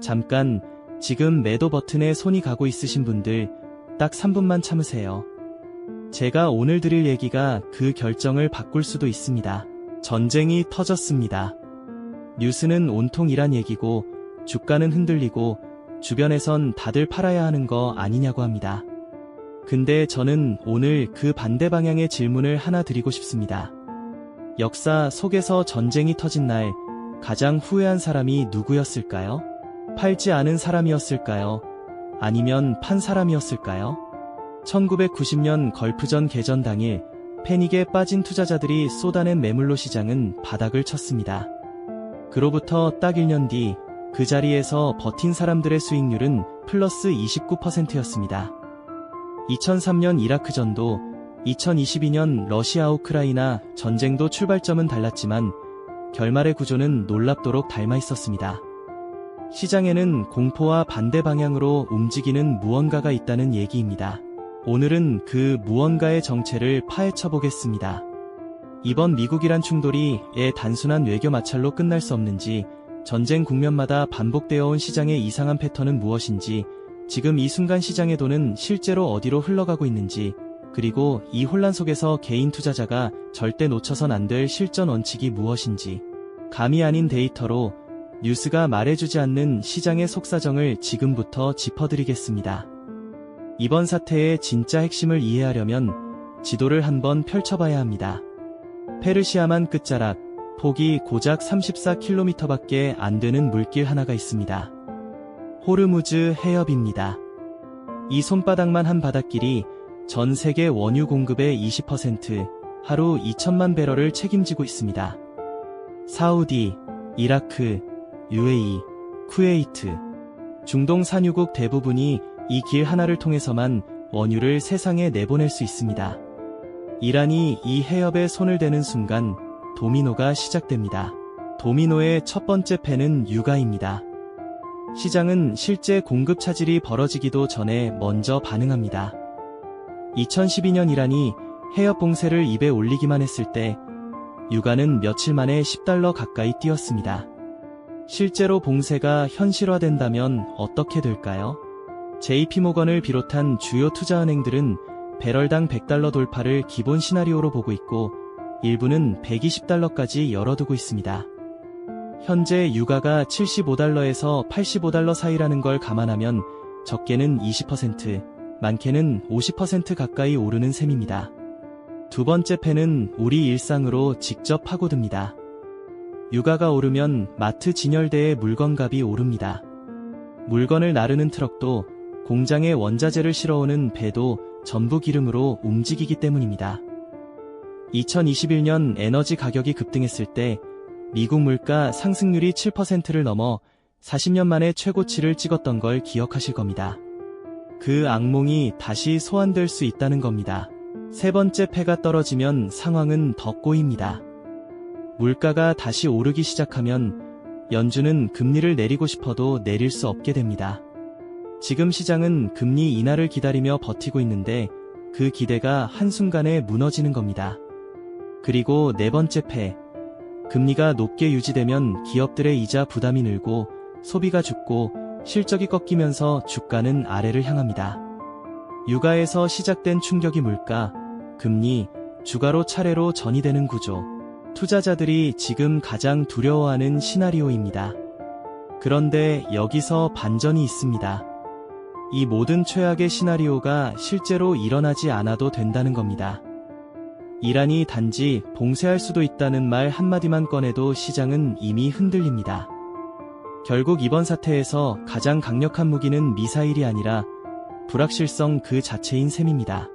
잠깐, 지금 매도 버튼에 손이 가고 있으신 분들 딱 3분만 참으세요. 제가 오늘 드릴 얘기가 그 결정을 바꿀 수도 있습니다. 전쟁이 터졌습니다. 뉴스는 온통 이란 얘기고 주가는 흔들리고 주변에선 다들 팔아야 하는 거 아니냐고 합니다. 근데 저는 오늘 그 반대 방향의 질문을 하나 드리고 싶습니다. 역사 속에서 전쟁이 터진 날 가장 후회한 사람이 누구였을까요? 팔지 않은 사람이었을까요? 아니면 판 사람이었을까요? 1990년 걸프전 개전 당일 패닉에 빠진 투자자들이 쏟아낸 매물로 시장은 바닥을 쳤습니다. 그로부터 딱 1년 뒤 그 자리에서 버틴 사람들의 수익률은 플러스 29%였습니다. 2003년 이라크전도 2022년 러시아 우크라이나 전쟁도 출발점은 달랐지만 결말의 구조는 놀랍도록 닮아 있었습니다. 시장에는 공포와 반대 방향으로 움직이는 무언가가 있다는 얘기입니다. 오늘은 그 무언가의 정체를 파헤쳐 보겠습니다. 이번 미국-이란 충돌이 단순한 외교 마찰로 끝날 수 없는지, 전쟁 국면마다 반복되어 온 시장의 이상한 패턴은 무엇인지, 지금 이 순간 시장의 돈은 실제로 어디로 흘러가고 있는지, 그리고 이 혼란 속에서 개인 투자자가 절대 놓쳐선 안 될 실전 원칙이 무엇인지, 감이 아닌 데이터로 뉴스가 말해주지 않는 시장의 속사정을 지금부터 짚어드리겠습니다. 이번 사태의 진짜 핵심을 이해하려면 지도를 한번 펼쳐봐야 합니다. 페르시아만 끝자락, 폭이 고작 34km밖에 안 되는 물길 하나가 있습니다. 호르무즈 해협입니다. 이 손바닥만 한 바닷길이 전 세계 원유 공급의 20%, 하루 2천만 배럴을 책임지고 있습니다. 사우디, 이라크, UAE, 쿠웨이트, 중동 산유국 대부분이 이 길 하나를 통해서만 원유를 세상에 내보낼 수 있습니다. 이란이 이 해협에 손을 대는 순간 도미노가 시작됩니다. 도미노의 첫 번째 패는 유가입니다. 시장은 실제 공급 차질이 벌어지기도 전에 먼저 반응합니다. 2012년 이란이 해협 봉쇄를 입에 올리기만 했을 때 유가는 며칠 만에 $10 가까이 뛰었습니다. 실제로 봉쇄가 현실화된다면 어떻게 될까요? JP모건을 비롯한 주요 투자은행들은 배럴당 $100 돌파를 기본 시나리오로 보고 있고 일부는 $120까지 열어두고 있습니다. 현재 유가가 $75에서 $85 사이라는 걸 감안하면 적게는 20%, 많게는 50% 가까이 오르는 셈입니다. 두 번째 패는 우리 일상으로 직접 파고듭니다. 유가가 오르면 마트 진열대의 물건값이 오릅니다. 물건을 나르는 트럭도 공장에 원자재를 실어오는 배도 전부 기름으로 움직이기 때문입니다. 2021년 에너지 가격이 급등했을 때 미국 물가 상승률이 7%를 넘어 40년 만에 최고치를 찍었던 걸 기억하실 겁니다. 그 악몽이 다시 소환될 수 있다는 겁니다. 세 번째 패가 떨어지면 상황은 더 꼬입니다. 물가가 다시 오르기 시작하면 연준은 금리를 내리고 싶어도 내릴 수 없게 됩니다. 지금 시장은 금리 인하를 기다리며 버티고 있는데 그 기대가 한순간에 무너지는 겁니다. 그리고 네 번째 패, 금리가 높게 유지되면 기업들의 이자 부담이 늘고 소비가 죽고 실적이 꺾이면서 주가는 아래를 향합니다. 유가에서 시작된 충격이 물가, 금리, 주가로 차례로 전이되는 구조, 투자자들이 지금 가장 두려워하는 시나리오입니다. 그런데 여기서 반전이 있습니다. 이 모든 최악의 시나리오가 실제로 일어나지 않아도 된다는 겁니다. 이란이 단지 봉쇄할 수도 있다는 말 한마디만 꺼내도 시장은 이미 흔들립니다. 결국 이번 사태에서 가장 강력한 무기는 미사일이 아니라 불확실성 그 자체인 셈입니다.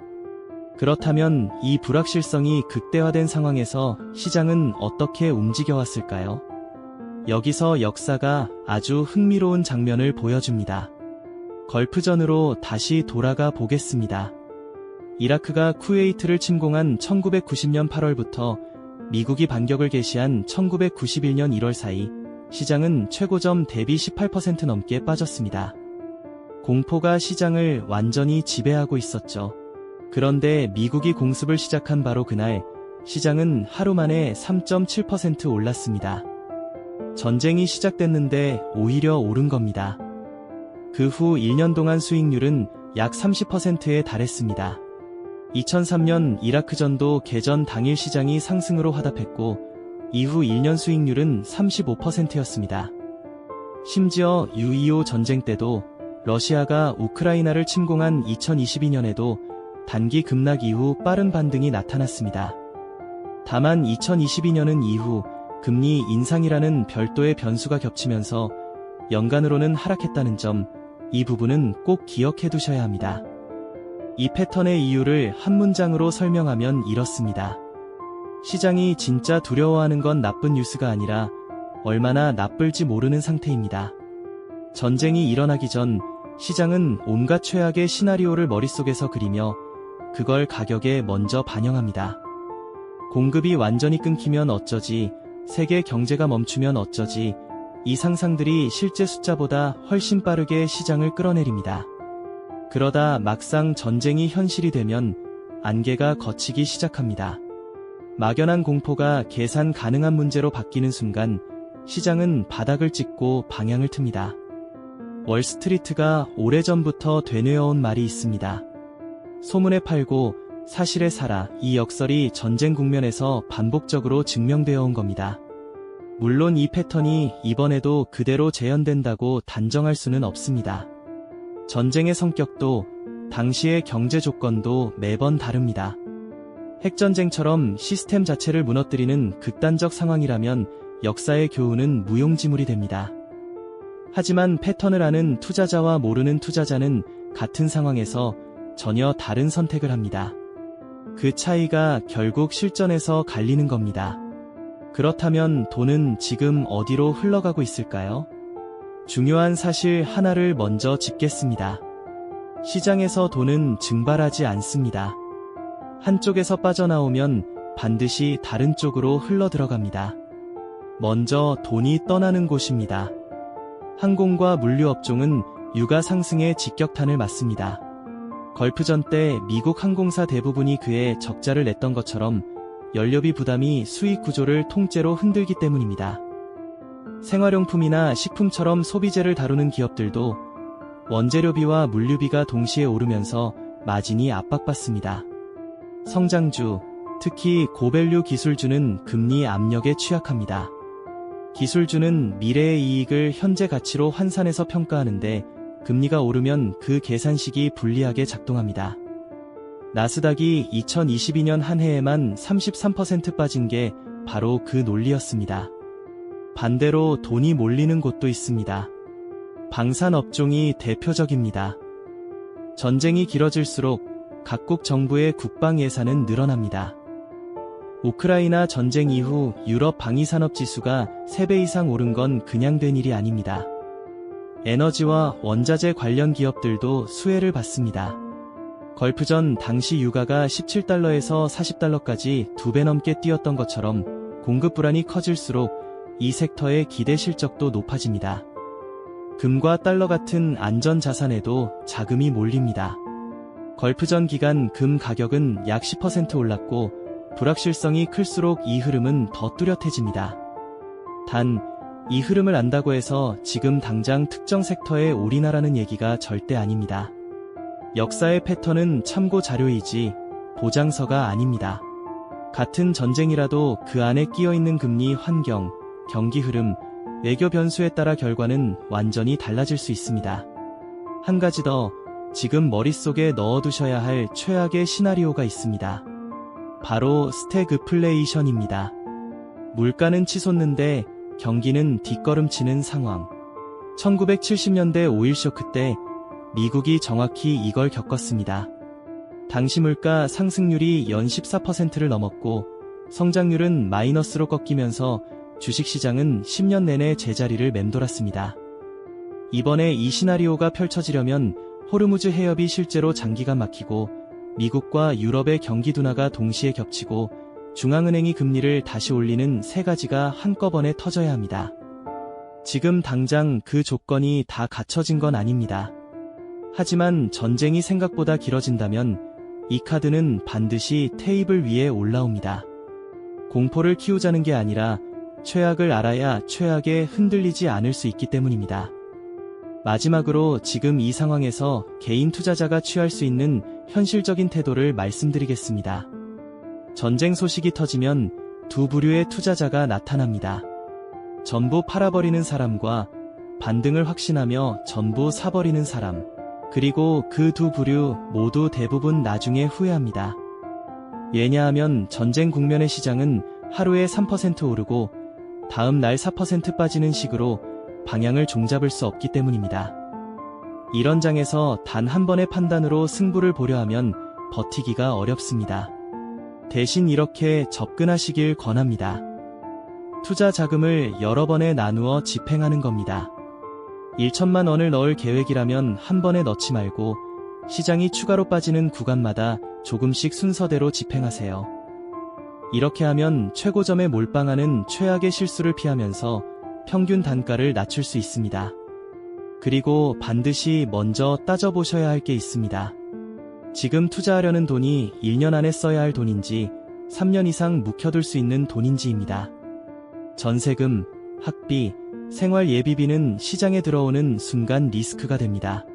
그렇다면 이 불확실성이 극대화된 상황에서 시장은 어떻게 움직여왔을까요? 여기서 역사가 아주 흥미로운 장면을 보여줍니다. 걸프전으로 다시 돌아가 보겠습니다. 이라크가 쿠웨이트를 침공한 1990년 8월부터 미국이 반격을 개시한 1991년 1월 사이 시장은 최고점 대비 18% 넘게 빠졌습니다. 공포가 시장을 완전히 지배하고 있었죠. 그런데 미국이 공습을 시작한 바로 그날 시장은 하루 만에 3.7% 올랐습니다. 전쟁이 시작됐는데 오히려 오른 겁니다. 그 후 1년 동안 수익률은 약 30%에 달했습니다. 2003년 이라크전도 개전 당일 시장이 상승으로 화답했고 이후 1년 수익률은 35%였습니다. 심지어 6.25 전쟁 때도 러시아가 우크라이나를 침공한 2022년에도 단기 급락 이후 빠른 반등이 나타났습니다. 다만 2022년은 이후 금리 인상이라는 별도의 변수가 겹치면서 연간으로는 하락했다는 점, 이 부분은 꼭 기억해 두셔야 합니다. 이 패턴의 이유를 한 문장으로 설명하면 이렇습니다. 시장이 진짜 두려워하는 건 나쁜 뉴스가 아니라 얼마나 나쁠지 모르는 상태입니다. 전쟁이 일어나기 전 시장은 온갖 최악의 시나리오를 머릿속에서 그리며 그걸 가격에 먼저 반영합니다. 공급이 완전히 끊기면 어쩌지, 세계 경제가 멈추면 어쩌지, 이 상상들이 실제 숫자보다 훨씬 빠르게 시장을 끌어내립니다. 그러다 막상 전쟁이 현실이 되면 안개가 걷히기 시작합니다. 막연한 공포가 계산 가능한 문제로 바뀌는 순간 시장은 바닥을 찍고 방향을 틉니다. 월스트리트가 오래전부터 되뇌어온 말이 있습니다. 소문에 팔고 사실에 사라. 이 역설이 전쟁 국면에서 반복적으로 증명되어 온 겁니다. 물론 이 패턴이 이번에도 그대로 재현된다고 단정할 수는 없습니다. 전쟁의 성격도 당시의 경제 조건도 매번 다릅니다. 핵전쟁처럼 시스템 자체를 무너뜨리는 극단적 상황이라면 역사의 교훈은 무용지물이 됩니다. 하지만 패턴을 아는 투자자와 모르는 투자자는 같은 상황에서 전혀 다른 선택을 합니다. 그 차이가 결국 실전에서 갈리는 겁니다. 그렇다면 돈은 지금 어디로 흘러가고 있을까요? 중요한 사실 하나를 먼저 짚겠습니다. 시장에서 돈은 증발하지 않습니다. 한쪽에서 빠져나오면 반드시 다른 쪽으로 흘러 들어갑니다. 먼저 돈이 떠나는 곳입니다. 항공과 물류업종은 유가 상승의 직격탄을 맞습니다. 걸프전 때 미국 항공사 대부분이 그에 적자를 냈던 것처럼 연료비 부담이 수익 구조를 통째로 흔들기 때문입니다. 생활용품이나 식품처럼 소비재를 다루는 기업들도 원재료비와 물류비가 동시에 오르면서 마진이 압박받습니다. 성장주, 특히 고밸류 기술주는 금리 압력에 취약합니다. 기술주는 미래의 이익을 현재 가치로 환산해서 평가하는데 금리가 오르면 그 계산식이 불리하게 작동합니다. 나스닥이 2022년 한 해에만 33% 빠진 게 바로 그 논리였습니다. 반대로 돈이 몰리는 곳도 있습니다. 방산업종이 대표적입니다. 전쟁이 길어질수록 각국 정부의 국방 예산은 늘어납니다. 우크라이나 전쟁 이후 유럽 방위산업 지수가 3배 이상 오른 건 그냥 된 일이 아닙니다. 에너지와 원자재 관련 기업들도 수혜를 받습니다. 걸프전 당시 유가가 17달러에서 40달러까지 2배 넘게 뛰었던 것처럼 공급 불안이 커질수록 이 섹터의 기대 실적도 높아집니다. 금과 달러 같은 안전 자산에도 자금이 몰립니다. 걸프전 기간 금 가격은 약 10% 올랐고 불확실성이 클수록 이 흐름은 더 뚜렷해집니다. 단, 이 흐름을 안다고 해서 지금 당장 특정 섹터에 올인하라는 얘기가 절대 아닙니다. 역사의 패턴은 참고 자료이지 보장서가 아닙니다. 같은 전쟁이라도 그 안에 끼어있는 금리 환경, 경기 흐름, 외교 변수에 따라 결과는 완전히 달라질 수 있습니다. 한 가지 더, 지금 머릿속에 넣어두셔야 할 최악의 시나리오가 있습니다. 바로 스태그플레이션입니다. 물가는 치솟는데 경기는 뒷걸음치는 상황. 1970년대 오일 쇼크 때 미국이 정확히 이걸 겪었습니다. 당시 물가 상승률이 연 14%를 넘었고 성장률은 마이너스로 꺾이면서 주식시장은 10년 내내 제자리를 맴돌았습니다. 이번에 이 시나리오가 펼쳐지려면 호르무즈 해협이 실제로 장기간 막히고 미국과 유럽의 경기 둔화가 동시에 겹치고 중앙은행이 금리를 다시 올리는 세 가지가 한꺼번에 터져야 합니다. 지금 당장 그 조건이 다 갖춰진 건 아닙니다. 하지만 전쟁이 생각보다 길어진다면 이 카드는 반드시 테이블 위에 올라옵니다. 공포를 키우자는 게 아니라 최악을 알아야 최악에 흔들리지 않을 수 있기 때문입니다. 마지막으로 지금 이 상황에서 개인 투자자가 취할 수 있는 현실적인 태도를 말씀드리겠습니다. 전쟁 소식이 터지면 두 부류의 투자자가 나타납니다. 전부 팔아버리는 사람과 반등을 확신하며 전부 사버리는 사람. 그리고 그 두 부류 모두 대부분 나중에 후회합니다. 왜냐하면 전쟁 국면의 시장은 하루에 3% 오르고 다음 날 4% 빠지는 식으로 방향을 종잡을 수 없기 때문입니다. 이런 장에서 단 한 번의 판단으로 승부를 보려 하면 버티기가 어렵습니다. 대신 이렇게 접근하시길 권합니다. 투자 자금을 여러 번에 나누어 집행하는 겁니다. 1천만 원을 넣을 계획이라면 한 번에 넣지 말고 시장이 추가로 빠지는 구간마다 조금씩 순서대로 집행하세요. 이렇게 하면 최고점에 몰빵하는 최악의 실수를 피하면서 평균 단가를 낮출 수 있습니다. 그리고 반드시 먼저 따져보셔야 할 게 있습니다. 지금 투자하려는 돈이 1년 안에 써야 할 돈인지 3년 이상 묵혀둘 수 있는 돈인지입니다. 전세금, 학비, 생활 예비비는 시장에 들어오는 순간 리스크가 됩니다.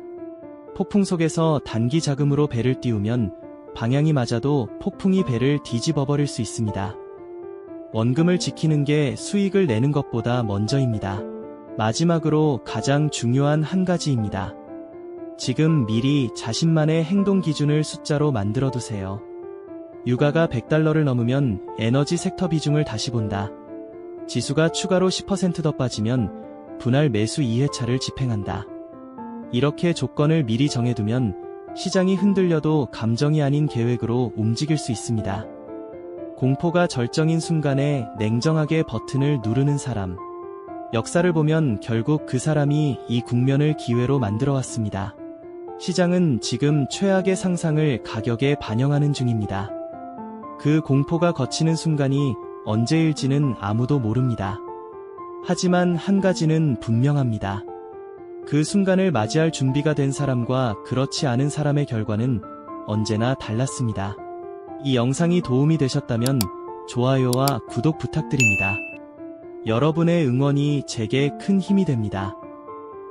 폭풍 속에서 단기 자금으로 배를 띄우면 방향이 맞아도 폭풍이 배를 뒤집어버릴 수 있습니다. 원금을 지키는 게 수익을 내는 것보다 먼저입니다. 마지막으로 가장 중요한 한 가지입니다. 지금 미리 자신만의 행동 기준을 숫자로 만들어 두세요. 유가가 $100를 넘으면 에너지 섹터 비중을 다시 본다. 지수가 추가로 10% 더 빠지면 분할 매수 2회차를 집행한다. 이렇게 조건을 미리 정해두면 시장이 흔들려도 감정이 아닌 계획으로 움직일 수 있습니다. 공포가 절정인 순간에 냉정하게 버튼을 누르는 사람. 역사를 보면 결국 그 사람이 이 국면을 기회로 만들어 왔습니다. 시장은 지금 최악의 상상을 가격에 반영하는 중입니다. 그 공포가 걷히는 순간이 언제일지는 아무도 모릅니다. 하지만 한 가지는 분명합니다. 그 순간을 맞이할 준비가 된 사람과 그렇지 않은 사람의 결과는 언제나 달랐습니다. 이 영상이 도움이 되셨다면 좋아요와 구독 부탁드립니다. 여러분의 응원이 제게 큰 힘이 됩니다.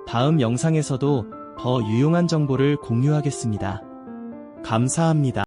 다음 영상에서도 더 유용한 정보를 공유하겠습니다. 감사합니다.